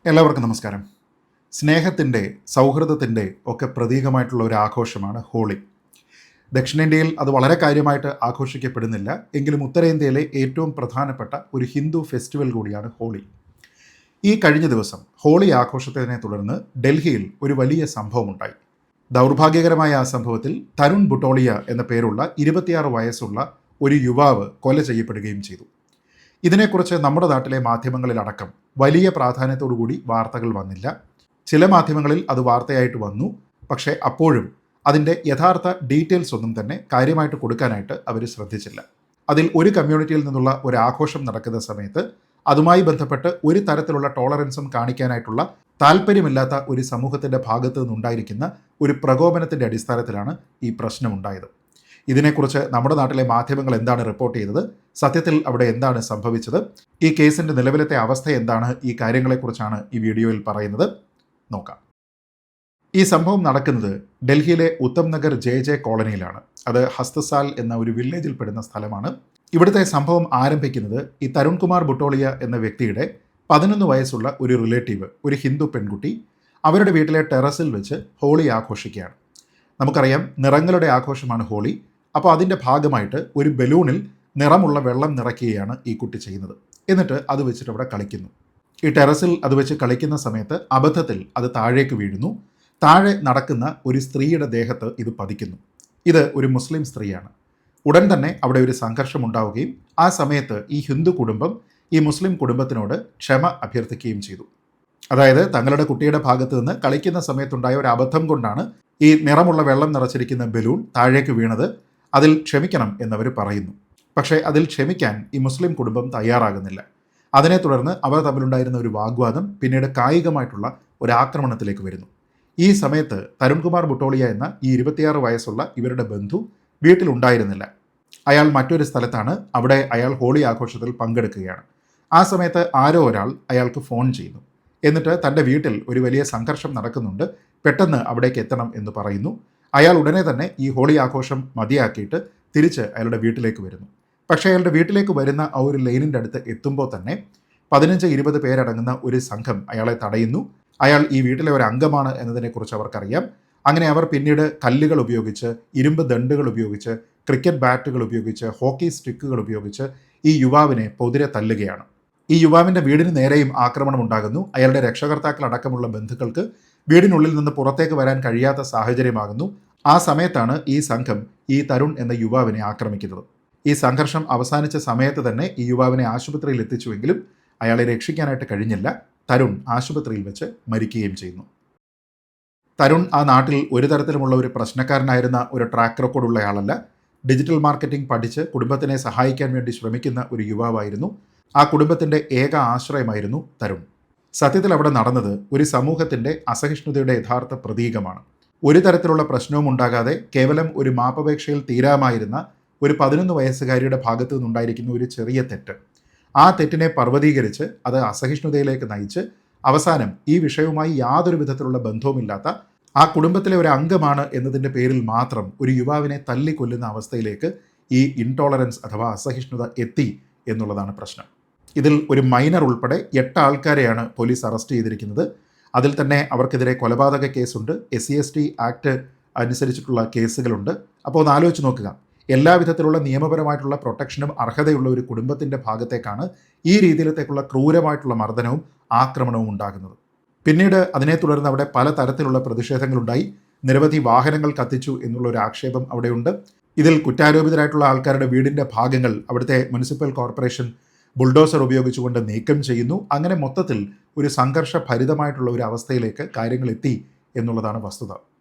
എല്ലാവർക്കും നമസ്കാരം. സ്നേഹത്തിൻ്റെ, സൗഹൃദത്തിൻ്റെ ഒക്കെ പ്രതീകമായിട്ടുള്ള ഒരു ആഘോഷമാണ് ഹോളി. ദക്ഷിണേന്ത്യയിൽ അത് വളരെ കാര്യമായിട്ട് ആഘോഷിക്കപ്പെടുന്നില്ല. എങ്കിലും ഉത്തരേന്ത്യയിലെ ഏറ്റവും പ്രധാനപ്പെട്ട ഒരു ഹിന്ദു ഫെസ്റ്റിവൽ കൂടിയാണ് ഹോളി. ഈ കഴിഞ്ഞ ദിവസം ഹോളി ആഘോഷത്തിനെ തുടർന്ന് ഡൽഹിയിൽ ഒരു വലിയ സംഭവമുണ്ടായി. ദൗർഭാഗ്യകരമായ ആ സംഭവത്തിൽ തരുൺ ബുട്ടോളിയ എന്ന പേരുള്ള 26 വയസ്സുള്ള ഒരു യുവാവ് കൊല ചെയ്യപ്പെടുകയും ചെയ്തു. ഇതിനെക്കുറിച്ച് നമ്മുടെ നാട്ടിലെ മാധ്യമങ്ങളിലടക്കം വലിയ പ്രാധാന്യത്തോടുകൂടി വാർത്തകൾ വന്നില്ല. ചില മാധ്യമങ്ങളിൽ അത് വാർത്തയായിട്ട് വന്നു. പക്ഷേ അപ്പോഴും അതിൻ്റെ യഥാർത്ഥ ഡീറ്റെയിൽസ് ഒന്നും തന്നെ കാര്യമായിട്ട് കൊടുക്കാനായിട്ട് അവർ ശ്രദ്ധിച്ചില്ല. അതിൽ ഒരു കമ്മ്യൂണിറ്റിയിൽ നിന്നുള്ള ഒരു ആഘോഷം നടക്കുന്ന സമയത്ത് അതുമായി ബന്ധപ്പെട്ട് ഒരു തരത്തിലുള്ള ടോളറൻസും കാണിക്കാനായിട്ടുള്ള താല്പര്യമില്ലാത്ത ഒരു സമൂഹത്തിൻ്റെ ഭാഗത്തു നിന്നുണ്ടായിരിക്കുന്ന ഒരു പ്രകോപനത്തിൻ്റെ അടിസ്ഥാനത്തിലാണ് ഈ പ്രശ്നമുണ്ടായത്. ഇതിനെക്കുറിച്ച് നമ്മുടെ നാട്ടിലെ മാധ്യമങ്ങൾ എന്താണ് റിപ്പോർട്ട് ചെയ്തത്, സത്യത്തിൽ അവിടെ എന്താണ് സംഭവിച്ചത്, ഈ കേസിൻ്റെ നിലവിലത്തെ അവസ്ഥ എന്താണ്, ഈ കാര്യങ്ങളെക്കുറിച്ചാണ് ഈ വീഡിയോയിൽ പറയുന്നത്. നോക്കാം. ഈ സംഭവം നടക്കുന്നത് ഡൽഹിയിലെ ഉത്തം നഗർ ജെ കോളനിയിലാണ്. അത് ഹസ്തസാൽ എന്ന ഒരു വില്ലേജിൽ പെടുന്ന സ്ഥലമാണ്. ഇവിടുത്തെ സംഭവം ആരംഭിക്കുന്നത് ഈ തരുൺകുമാർ ബുട്ടോളിയ എന്ന വ്യക്തിയുടെ 11 വയസ്സുള്ള ഒരു റിലേറ്റീവ്, ഒരു ഹിന്ദു പെൺകുട്ടി, അവരുടെ വീട്ടിലെ ടെറസിൽ വെച്ച് ഹോളി ആഘോഷിക്കുകയാണ്. നമുക്കറിയാം, നിറങ്ങളുടെ ആഘോഷമാണ് ഹോളി. അപ്പോൾ അതിൻ്റെ ഭാഗമായിട്ട് ഒരു ബലൂണിൽ നിറമുള്ള വെള്ളം നിറയ്ക്കുകയാണ് ഈ കുട്ടി ചെയ്യുന്നത്. എന്നിട്ട് അത് വെച്ചിട്ട് അവിടെ കളിക്കുന്നു. ഈ ടെറസിൽ അത് വെച്ച് കളിക്കുന്ന സമയത്ത് അബദ്ധത്തിൽ അത് താഴേക്ക് വീഴുന്നു. താഴെ നടക്കുന്ന ഒരു സ്ത്രീയുടെ ദേഹത്ത് ഇത് പതിക്കുന്നു. ഇത് ഒരു മുസ്ലിം സ്ത്രീയാണ്. ഉടൻ തന്നെ അവിടെ ഒരു സംഘർഷം ഉണ്ടാവുകയും ആ സമയത്ത് ഈ ഹിന്ദു കുടുംബം ഈ മുസ്ലിം കുടുംബത്തിനോട് ക്ഷമ അഭ്യർത്ഥിക്കുകയും ചെയ്തു. അതായത് തങ്ങളുടെ കുട്ടിയുടെ ഭാഗത്ത് നിന്ന് കളിക്കുന്ന സമയത്തുണ്ടായ ഒരു അബദ്ധം കൊണ്ടാണ് ഈ നിറമുള്ള വെള്ളം നിറച്ചിരിക്കുന്ന ബലൂൺ താഴേക്ക് വീണത്, അതിൽ ക്ഷമിക്കണം എന്നവർ പറയുന്നു. പക്ഷേ അതിൽ ക്ഷമിക്കാൻ ഈ മുസ്ലിം കുടുംബം തയ്യാറാകുന്നില്ല. അതിനെ തുടർന്ന് അവർ തമ്മിലുണ്ടായിരുന്ന ഒരു വാഗ്വാദം പിന്നീട് കായികമായിട്ടുള്ള ഒരു ആക്രമണത്തിലേക്ക് വരുന്നു. ഈ സമയത്ത് തരുൺകുമാർ ബുട്ടോളിയ എന്ന ഈ 26 വയസ്സുള്ള ഇവരുടെ ബന്ധു വീട്ടിലുണ്ടായിരുന്നില്ല. അയാൾ മറ്റൊരു സ്ഥലത്താണ്. അവിടെ അയാൾ ഹോളി ആഘോഷത്തിൽ പങ്കെടുക്കുകയാണ്. ആ സമയത്ത് ആരോ ഒരാൾ അയാൾക്ക് ഫോൺ ചെയ്യുന്നു. എന്നിട്ട് തൻ്റെ വീട്ടിൽ ഒരു വലിയ സംഘർഷം നടക്കുന്നുണ്ട്, പെട്ടെന്ന് അവിടേക്ക് എത്തണം എന്ന് പറയുന്നു. അയാൾ ഉടനെ തന്നെ ഈ ഹോളി ആഘോഷം മതിയാക്കിയിട്ട് തിരിച്ച് അയാളുടെ വീട്ടിലേക്ക് വരുന്നു. പക്ഷേ അയാളുടെ വീട്ടിലേക്ക് വരുന്ന ആ ഒരു ലൈനിൻ്റെ അടുത്ത് എത്തുമ്പോൾ തന്നെ 15-20 പേരടങ്ങുന്ന ഒരു സംഘം അയാളെ തടയുന്നു. അയാൾ ഈ വീട്ടിലെ ഒരു അംഗമാണ് എന്നതിനെക്കുറിച്ച് അവർക്കറിയാം. അങ്ങനെ അവർ പിന്നീട് കല്ലുകൾ ഉപയോഗിച്ച്, ഇരുമ്പ് ദണ്ടുകൾ ഉപയോഗിച്ച്, ക്രിക്കറ്റ് ബാറ്റുകൾ ഉപയോഗിച്ച്, ഹോക്കി സ്റ്റിക്കുകൾ ഉപയോഗിച്ച് ഈ യുവാവിനെ പൊതിരെ തല്ലുകയാണ്. ഈ യുവാവിൻ്റെ വീടിന് നേരെയും ആക്രമണം ഉണ്ടാകുന്നു. അയാളുടെ രക്ഷകർത്താക്കളടക്കമുള്ള ബന്ധുക്കൾക്ക് വീടിനുള്ളിൽ നിന്ന് പുറത്തേക്ക് വരാൻ കഴിയാത്ത സാഹചര്യമാകുന്നു. ആ സമയത്താണ് ഈ സംഘം ഈ തരുൺ എന്ന യുവാവിനെ ആക്രമിക്കുന്നത്. ഈ സംഘർഷം അവസാനിച്ച സമയത്ത് തന്നെ ഈ യുവാവിനെ ആശുപത്രിയിൽ എത്തിച്ചുവെങ്കിലും അയാളെ രക്ഷിക്കാനായിട്ട് കഴിഞ്ഞില്ല. തരുൺ ആശുപത്രിയിൽ വെച്ച് മരിക്കുകയും ചെയ്യുന്നു. തരുൺ ആ നാട്ടിൽ ഒരു തരത്തിലുമുള്ള ഒരു പ്രശ്നക്കാരനായിരുന്ന ഒരു ട്രാക്ക് റെക്കോർഡുള്ളയാളല്ല. ഡിജിറ്റൽ മാർക്കറ്റിംഗ് പഠിച്ച് കുടുംബത്തിനെ സഹായിക്കാൻ വേണ്ടി ശ്രമിക്കുന്ന ഒരു യുവാവായിരുന്നു. ആ കുടുംബത്തിൻ്റെ ഏക ആശ്രയമായിരുന്നു തരുൺ. സത്യത്തിൽ അവിടെ നടന്നത് ഒരു സമൂഹത്തിൻ്റെ അസഹിഷ്ണുതയുടെ യഥാർത്ഥ പ്രതീകമാണ്. ഒരു തരത്തിലുള്ള പ്രശ്നവും ഉണ്ടാകാതെ കേവലം ഒരു മാപ്പപേക്ഷയിൽ തീരാമായിരുന്ന ഒരു 11 വയസ്സുകാരിയുടെ ഭാഗത്തു നിന്നുണ്ടായിരിക്കുന്ന ഒരു ചെറിയ തെറ്റ്, ആ തെറ്റിനെ പർവ്വതീകരിച്ച് അത് അസഹിഷ്ണുതയിലേക്ക് നയിച്ച് അവസാനം ഈ വിഷയവുമായി യാതൊരു വിധത്തിലുള്ള ബന്ധവുമില്ലാത്ത ആ കുടുംബത്തിലെ ഒരു അംഗമാണ് എന്നതിൻ്റെ പേരിൽ മാത്രം ഒരു യുവാവിനെ തല്ലിക്കൊല്ലുന്ന അവസ്ഥയിലേക്ക് ഈ ഇൻടോളറൻസ് അഥവാ അസഹിഷ്ണുത എത്തി എന്നുള്ളതാണ് പ്രശ്നം. ഇതിൽ ഒരു മൈനർ ഉൾപ്പെടെ 8 ആൾക്കാരെയാണ് പോലീസ് അറസ്റ്റ് ചെയ്തിരിക്കുന്നത്. അതിൽ തന്നെ അവർക്കെതിരെ കൊലപാതക കേസുണ്ട്, SC/ST ആക്ട് അനുസരിച്ചിട്ടുള്ള കേസുകളുണ്ട്. അപ്പോൾ ഒന്ന് ആലോചിച്ച് നോക്കുക, എല്ലാവിധത്തിലുള്ള നിയമപരമായിട്ടുള്ള പ്രൊട്ടക്ഷനും അർഹതയുള്ള ഒരു കുടുംബത്തിൻ്റെ ഭാഗത്തേക്കാണ് ഈ രീതിയിലത്തേക്കുള്ള ക്രൂരമായിട്ടുള്ള മർദ്ദനവും ആക്രമണവും ഉണ്ടാകുന്നത്. പിന്നീട് അതിനെ തുടർന്ന് അവിടെ പല തരത്തിലുള്ള പ്രതിഷേധങ്ങളുണ്ടായി. നിരവധി വാഹനങ്ങൾ കത്തിച്ചു എന്നുള്ള ഒരു ആക്ഷേപം അവിടെയുണ്ട്. ഇതിൽ കുറ്റാരോപിതരായിട്ടുള്ള ആൾക്കാരുടെ വീടിൻ്റെ ഭാഗങ്ങൾ അവിടുത്തെ മുനിസിപ്പൽ കോർപ്പറേഷൻ ബുൾഡോസർ ഉപയോഗിച്ചുകൊണ്ട് നീക്കം ചെയ്യുന്നു. അങ്ങനെ മൊത്തത്തിൽ ഒരു സംഘർഷഭരിതമായിട്ടുള്ള ഒരു അവസ്ഥയിലേക്ക് കാര്യങ്ങൾ എത്തി എന്നുള്ളതാണ് വസ്തുത.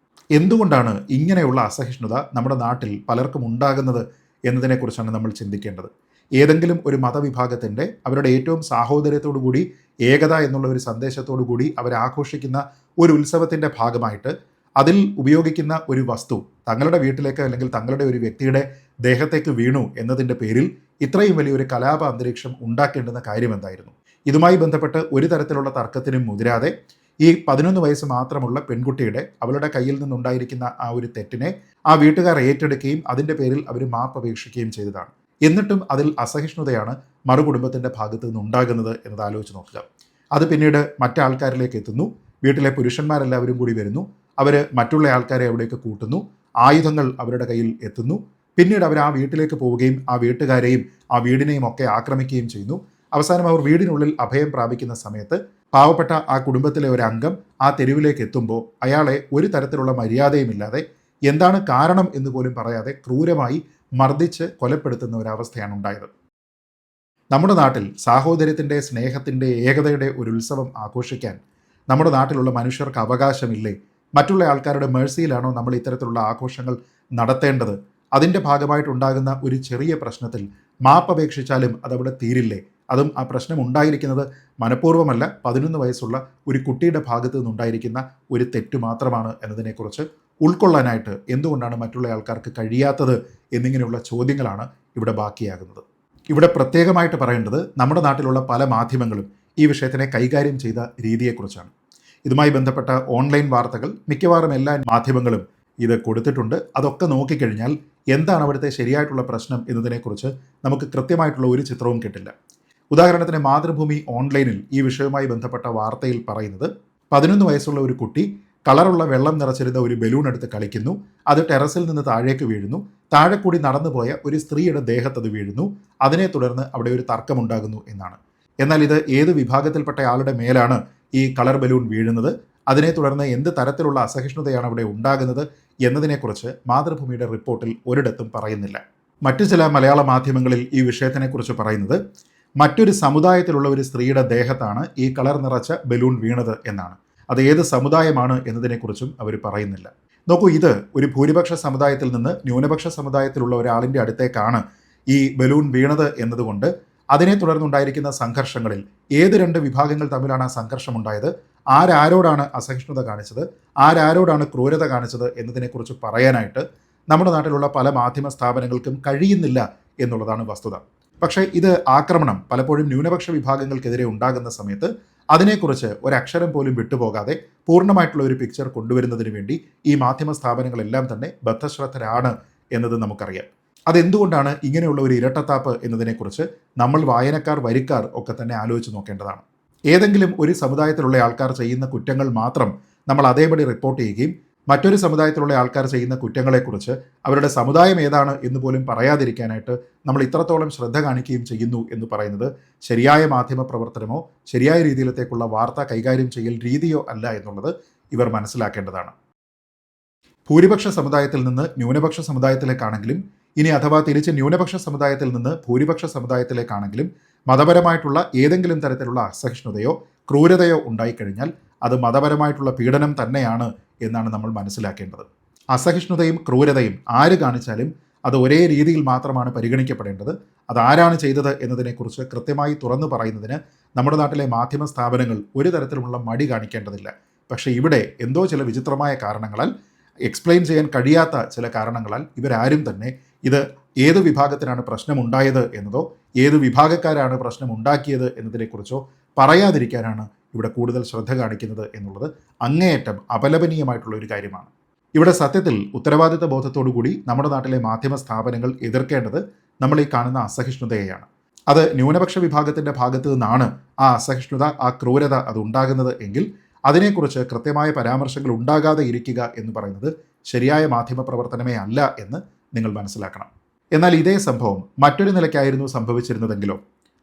എന്തുകൊണ്ടാണ് ഇങ്ങനെയുള്ള അസഹിഷ്ണുത നമ്മുടെ നാട്ടിൽ പലർക്കും ഉണ്ടാകുന്നത് എന്നതിനെക്കുറിച്ചാണ് നമ്മൾ ചിന്തിക്കേണ്ടത്. ഏതെങ്കിലും ഒരു മതവിഭാഗത്തിൻ്റെ അവരുടെ ഏറ്റവും സാഹോദര്യത്തോടു കൂടി, ഏകത എന്നുള്ള ഒരു സന്ദേശത്തോടു കൂടി അവരാഘോഷിക്കുന്ന ഒരു ഉത്സവത്തിൻ്റെ ഭാഗമായിട്ട് അതിൽ ഉപയോഗിക്കുന്ന ഒരു വസ്തു തങ്ങളുടെ വീട്ടിലേക്ക് അല്ലെങ്കിൽ തങ്ങളുടെ ഒരു വ്യക്തിയുടെ ദേഹത്തേക്ക് വീണു എന്നതിൻ്റെ പേരിൽ ഇത്രയും വലിയൊരു കലാപ അന്തരീക്ഷം ഉണ്ടാക്കേണ്ടുന്ന കാര്യം എന്തായിരുന്നു? ഇതുമായി ബന്ധപ്പെട്ട് ഒരു തരത്തിലുള്ള തർക്കത്തിനും മുതിരാതെ ഈ 11 വയസ്സ് മാത്രമുള്ള പെൺകുട്ടിയുടെ അവളുടെ കയ്യിൽ നിന്നുണ്ടായിരിക്കുന്ന ആ ഒരു തെറ്റിനെ ആ വീട്ടുകാർ ഏറ്റെടുക്കുകയും അതിൻ്റെ പേരിൽ അവർ മാപ്പ് അപേക്ഷിക്കുകയും ചെയ്തതാണ്. എന്നിട്ടും അതിൽ അസഹിഷ്ണുതയാണ് മറുകുടുംബത്തിൻ്റെ ഭാഗത്തു നിന്നുണ്ടാകുന്നത് എന്നത് ആലോചിച്ച് നോക്കുക. അത് പിന്നീട് മറ്റാൾക്കാരിലേക്ക് എത്തുന്നു. വീട്ടിലെ പുരുഷന്മാരെല്ലാവരും കൂടി വരുന്നു. അവർ മറ്റുള്ള ആൾക്കാരെ അവിടേക്ക് കൂട്ടുന്നു. ആയുധങ്ങൾ അവരുടെ കയ്യിൽ എത്തുന്നു. പിന്നീട് അവർ ആ വീട്ടിലേക്ക് പോവുകയും ആ വീട്ടുകാരെയും ആ വീടിനെയും ഒക്കെ ആക്രമിക്കുകയും ചെയ്യുന്നു. അവസാനം അവർ വീടിനുള്ളിൽ അഭയം പ്രാപിക്കുന്ന സമയത്ത് പാവപ്പെട്ട ആ കുടുംബത്തിലെ ഒരു അംഗം ആ തെരുവിലേക്ക് എത്തുമ്പോൾ അയാളെ ഒരു തരത്തിലുള്ള മര്യാദയുമില്ലാതെ എന്താണ് കാരണം എന്ന് പോലും പറയാതെ ക്രൂരമായി മർദ്ദിച്ച് കൊലപ്പെടുത്തുന്ന ഒരവസ്ഥയാണ് ഉണ്ടായത്. നമ്മുടെ നാട്ടിൽ സാഹോദര്യത്തിൻ്റെ, സ്നേഹത്തിൻ്റെ, ഏകതയുടെ ഒരു ഉത്സവം ആഘോഷിക്കാൻ നമ്മുടെ നാട്ടിലുള്ള മനുഷ്യർക്ക് അവകാശമില്ലേ? മറ്റുള്ള ആൾക്കാരുടെ മേഴ്സിയിലാണോ നമ്മൾ ഇത്തരത്തിലുള്ള ആഘോഷങ്ങൾ നടത്തേണ്ടത്? അതിൻ്റെ ഭാഗമായിട്ടുണ്ടാകുന്ന ഒരു ചെറിയ പ്രശ്നത്തിൽ മാപ്പപേക്ഷിച്ചാലും അതവിടെ തീരില്ലേ? അതും ആ പ്രശ്നം ഉണ്ടായിരിക്കുന്നത് മനഃപൂർവ്വമല്ല, 11 വയസ്സുള്ള ഒരു കുട്ടിയുടെ ഭാഗത്തു നിന്നുണ്ടായിരിക്കുന്ന ഒരു തെറ്റ് മാത്രമാണ് എന്നതിനെക്കുറിച്ച് ഉൾക്കൊള്ളാനായിട്ട് എന്തുകൊണ്ടാണ് മറ്റുള്ള ആൾക്കാർക്ക് കഴിയാത്തത് എന്നിങ്ങനെയുള്ള ചോദ്യങ്ങളാണ് ഇവിടെ ബാക്കിയാകുന്നത്. ഇവിടെ പ്രത്യേകമായിട്ട് പറയേണ്ടത് നമ്മുടെ നാട്ടിലുള്ള പല മാധ്യമങ്ങളും ഈ വിഷയത്തിനെ കൈകാര്യം ചെയ്ത രീതിയെക്കുറിച്ചാണ്. ഇതുമായി ബന്ധപ്പെട്ട ഓൺലൈൻ വാർത്തകൾ മിക്കവാറും എല്ലാ മാധ്യമങ്ങളും ഇത് കൊടുത്തിട്ടുണ്ട്. അതൊക്കെ നോക്കിക്കഴിഞ്ഞാൽ എന്താണ് അവിടുത്തെ ശരിയായിട്ടുള്ള പ്രശ്നം എന്നതിനെക്കുറിച്ച് നമുക്ക് കൃത്യമായിട്ടുള്ള ഒരു ചിത്രവും കിട്ടില്ല. ഉദാഹരണത്തിന് മാതൃഭൂമി ഓൺലൈനിൽ ഈ വിഷയവുമായി ബന്ധപ്പെട്ട വാർത്തയിൽ പറയുന്നത് 11 വയസ്സുള്ള ഒരു കുട്ടി കളറുള്ള വെള്ളം നിറച്ചിരുന്ന ഒരു ബലൂൺ എടുത്ത് കളിക്കുന്നു. അത് ടെറസിൽ നിന്ന് താഴേക്ക് വീഴുന്നു. താഴെ കൂടി നടന്നുപോയ ഒരു സ്ത്രീയുടെ ദേഹത്ത് അത് വീഴുന്നു. അതിനെ തുടർന്ന് അവിടെ ഒരു തർക്കമുണ്ടാകുന്നു എന്നാണ്. എന്നാൽ ഇത് ഏത് വിഭാഗത്തിൽപ്പെട്ട ആളുടെ മേലാണ് ഈ കളർ ബലൂൺ വീഴുന്നത്, അതിനെ തുടർന്ന് എന്ത് തരത്തിലുള്ള അസഹിഷ്ണുതയാണ് അവിടെ ഉണ്ടാകുന്നത് എന്നതിനെക്കുറിച്ച് മാതൃഭൂമിയുടെ റിപ്പോർട്ടിൽ ഒരിടത്തും പറയുന്നില്ല. മറ്റു ചില മലയാള മാധ്യമങ്ങളിൽ ഈ വിഷയത്തിനെക്കുറിച്ച് പറയുന്നത് മറ്റൊരു സമുദായത്തിലുള്ള ഒരു സ്ത്രീയുടെ ദേഹത്താണ് ഈ കളർ നിറച്ച ബലൂൺ വീണത് എന്നാണ്. അത് ഏത് സമുദായമാണ് എന്നതിനെക്കുറിച്ചും അവർ പറയുന്നില്ല. നോക്കൂ, ഇത് ഒരു ഭൂരിപക്ഷ സമുദായത്തിൽ നിന്ന് ന്യൂനപക്ഷ സമുദായത്തിലുള്ള ഒരാളിൻ്റെ അടുത്തേക്കാണ് ഈ ബലൂൺ വീണത് എന്നതുകൊണ്ട് അതിനെ തുടർന്നുണ്ടായിരിക്കുന്ന സംഘർഷങ്ങളിൽ ഏത് 2 വിഭാഗങ്ങൾ തമ്മിലാണ് ആ സംഘർഷം ഉണ്ടായത്, ആരോടാണ് അസഹിഷ്ണുത കാണിച്ചത്, ആരോടാണ് ക്രൂരത കാണിച്ചത് എന്നതിനെക്കുറിച്ച് പറയാനായിട്ട് നമ്മുടെ നാട്ടിലുള്ള പല മാധ്യമ സ്ഥാപനങ്ങൾക്കും കഴിയുന്നില്ല എന്നുള്ളതാണ് വസ്തുത. പക്ഷേ ഇത് ആക്രമണം പലപ്പോഴും ന്യൂനപക്ഷ വിഭാഗങ്ങൾക്കെതിരെ ഉണ്ടാകുന്ന സമയത്ത് അതിനെക്കുറിച്ച് ഒരക്ഷരം പോലും വിട്ടുപോകാതെ പൂർണ്ണമായിട്ടുള്ള ഒരു പിക്ചർ കൊണ്ടുവരുന്നതിന് വേണ്ടി ഈ മാധ്യമ സ്ഥാപനങ്ങളെല്ലാം തന്നെ ബദ്ധശ്രദ്ധരാണ് എന്നത് നമുക്കറിയാം. അതെന്തുകൊണ്ടാണ് ഇങ്ങനെയുള്ള ഒരു ഇരട്ടത്താപ്പ് എന്നതിനെക്കുറിച്ച് നമ്മൾ വായനക്കാർ, വരിക്കാർ ഒക്കെ തന്നെ ആലോചിച്ച് നോക്കേണ്ടതാണ്. ഏതെങ്കിലും ഒരു സമുദായത്തിലുള്ള ആൾക്കാർ ചെയ്യുന്ന കുറ്റങ്ങൾ മാത്രം നമ്മൾ അതേപടി റിപ്പോർട്ട് ചെയ്യുകയും മറ്റൊരു സമുദായത്തിലുള്ള ആൾക്കാർ ചെയ്യുന്ന കുറ്റങ്ങളെക്കുറിച്ച് അവരുടെ സമുദായം ഏതാണ് എന്ന് പോലും പറയാതിരിക്കാനായിട്ട് നമ്മൾ ഇത്രത്തോളം ശ്രദ്ധ കാണിക്കുകയും ചെയ്യുന്നു എന്ന് പറയുന്നത് ശരിയായ മാധ്യമ പ്രവർത്തനമോ ശരിയായ രീതിയിലത്തേക്കുള്ള വാർത്ത കൈകാര്യം ചെയ്യൽ രീതിയോ അല്ല എന്നുള്ളത് ഇവർ മനസ്സിലാക്കേണ്ടതാണ്. ഭൂരിപക്ഷ സമുദായത്തിൽ നിന്ന് ന്യൂനപക്ഷ സമുദായത്തിലേക്കാണെങ്കിലും ഇനി അഥവാ തിരിച്ച് ന്യൂനപക്ഷ സമുദായത്തിൽ നിന്ന് ഭൂരിപക്ഷ സമുദായത്തിലേക്കാണെങ്കിലും മതപരമായിട്ടുള്ള ഏതെങ്കിലും തരത്തിലുള്ള അസഹിഷ്ണുതയോ ക്രൂരതയോ ഉണ്ടായിക്കഴിഞ്ഞാൽ അത് മതപരമായിട്ടുള്ള പീഡനം തന്നെയാണ് എന്നാണ് നമ്മൾ മനസ്സിലാക്കേണ്ടത്. അസഹിഷ്ണുതയും ക്രൂരതയും ആര് കാണിച്ചാലും അത് ഒരേ രീതിയിൽ മാത്രമാണ് പരിഗണിക്കപ്പെടേണ്ടത്. അതാരാണ് ചെയ്തത് എന്നതിനെക്കുറിച്ച് കൃത്യമായി തുറന്നു പറയുന്നതിന് നമ്മുടെ നാട്ടിലെ മാധ്യമ സ്ഥാപനങ്ങൾ ഒരു തരത്തിലുമുള്ള മടി കാണിക്കേണ്ടതില്ല. പക്ഷേ ഇവിടെ എന്തോ ചില വിചിത്രമായ കാരണങ്ങളാൽ, എക്സ്പ്ലെയിൻ ചെയ്യാൻ കഴിയാത്ത ചില കാരണങ്ങളാൽ ഇവരാരും തന്നെ ഇത് ഏത് വിഭാഗത്തിനാണ് പ്രശ്നമുണ്ടായത് എന്നതോ ഏത് വിഭാഗക്കാരാണ് പ്രശ്നമുണ്ടാക്കിയത് എന്നതിനെക്കുറിച്ചോ പറയാതിരിക്കാനാണ് ഇവിടെ കൂടുതൽ ശ്രദ്ധ കാണിക്കുന്നത് എന്നുള്ളത് അങ്ങേയറ്റം അപലപനീയമായിട്ടുള്ള ഒരു കാര്യമാണ്. ഇവിടെ സത്യത്തിൽ ഉത്തരവാദിത്ത ബോധത്തോടു കൂടി നമ്മുടെ നാട്ടിലെ മാധ്യമ സ്ഥാപനങ്ങൾ എതിർക്കേണ്ടത് നമ്മൾ ഈ കാണുന്ന അസഹിഷ്ണുതയെയാണ്. അത് ന്യൂനപക്ഷ വിഭാഗത്തിൻ്റെ ഭാഗത്തു നിന്നാണ് ആ അസഹിഷ്ണുത, ആ ക്രൂരത അത് ഉണ്ടാകുന്നത് എങ്കിൽ അതിനെക്കുറിച്ച് കൃത്യമായ പരാമർശങ്ങൾ ഉണ്ടാകാതെ ഇരിക്കുക എന്ന് പറയുന്നത് ശരിയായ മാധ്യമ പ്രവർത്തനമേ അല്ല എന്ന് നിങ്ങൾ മനസ്സിലാക്കണം. എന്നാൽ ഇതേ സംഭവം മറ്റൊരു നിലയ്ക്കായിരുന്നു സംഭവിച്ചിരുന്നതെങ്കിലോ,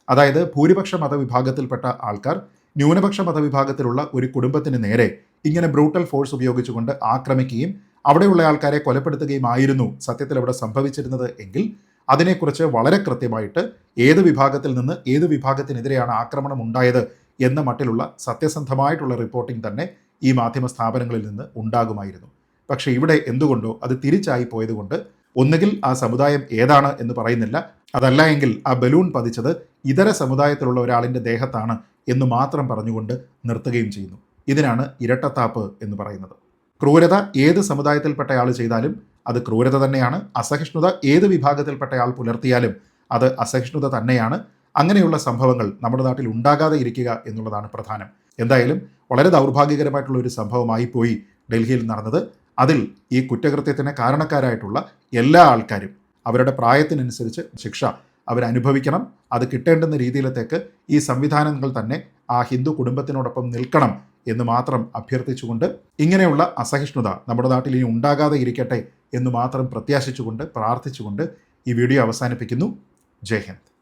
അതായത് ഭൂരിപക്ഷ മതവിഭാഗത്തിൽപ്പെട്ട ആൾക്കാർ ന്യൂനപക്ഷ മതവിഭാഗത്തിലുള്ള ഒരു കുടുംബത്തിന് നേരെ ഇങ്ങനെ ബ്രൂട്ടൽ ഫോഴ്സ് ഉപയോഗിച്ചുകൊണ്ട് ആക്രമിക്കുകയും അവിടെയുള്ള ആൾക്കാരെ കൊലപ്പെടുത്തുകയും ആയിരുന്നു സത്യത്തിൽ അവിടെ സംഭവിച്ചിരുന്നത് എങ്കിൽ അതിനെക്കുറിച്ച് വളരെ കൃത്യമായിട്ട് ഏത് വിഭാഗത്തിൽ നിന്ന് ഏത് വിഭാഗത്തിനെതിരെയാണ് ആക്രമണം ഉണ്ടായത് എന്ന മട്ടിലുള്ള സത്യസന്ധമായിട്ടുള്ള റിപ്പോർട്ടിംഗ് തന്നെ ഈ മാധ്യമ സ്ഥാപനങ്ങളിൽ നിന്ന് ഉണ്ടാകുമായിരുന്നു. പക്ഷേ ഇവിടെ എന്തുകൊണ്ടോ അത് തിരിച്ചായി പോയതുകൊണ്ട് ഒന്നുകിൽ ആ സമുദായം ഏതാണ് എന്ന് പറയുന്നില്ല, അതല്ല എങ്കിൽ ആ ബലൂൺ പതിച്ചത് ഇതര സമുദായത്തിലുള്ള ഒരാളിൻ്റെ ദേഹത്താണ് എന്ന് മാത്രം പറഞ്ഞുകൊണ്ട് നിർത്തുകയും ചെയ്യുന്നു. ഇതിനാണ് ഇരട്ടത്താപ്പ് എന്ന് പറയുന്നത്. ക്രൂരത ഏത് സമുദായത്തിൽപ്പെട്ട ആൾ ചെയ്താലും അത് ക്രൂരത തന്നെയാണ്. അസഹിഷ്ണുത ഏത് വിഭാഗത്തിൽപ്പെട്ട ആൾ പുലർത്തിയാലും അത് അസഹിഷ്ണുത തന്നെയാണ്. അങ്ങനെയുള്ള സംഭവങ്ങൾ നമ്മുടെ നാട്ടിൽ ഉണ്ടാകാതെ ഇരിക്കുക എന്നുള്ളതാണ് പ്രധാനം. എന്തായാലും വളരെ ദൗർഭാഗ്യകരമായിട്ടുള്ള ഒരു സംഭവമായി പോയി ഡൽഹിയിൽ നടന്നത്. അതിൽ ഈ കുറ്റകൃത്യത്തിന് കാരണക്കാരായിട്ടുള്ള എല്ലാ ആൾക്കാരും അവരുടെ പ്രായത്തിനനുസരിച്ച് ശിക്ഷ അവരനുഭവിക്കണം. അത് കിട്ടേണ്ടുന്ന രീതിയിലത്തേക്ക് ഈ സംവിധാനങ്ങൾ തന്നെ ആ ഹിന്ദു കുടുംബത്തിനോടൊപ്പം നിൽക്കണം എന്ന് മാത്രം അഭ്യർത്ഥിച്ചുകൊണ്ട്, ഇങ്ങനെയുള്ള അസഹിഷ്ണുത നമ്മുടെ നാട്ടിൽ ഇനി ഉണ്ടാകാതെ ഇരിക്കട്ടെ എന്ന് മാത്രം പ്രത്യാശിച്ചുകൊണ്ട് പ്രാർത്ഥിച്ചുകൊണ്ട് ഈ വീഡിയോ അവസാനിപ്പിക്കുന്നു. ജയ് ഹിന്ദ്.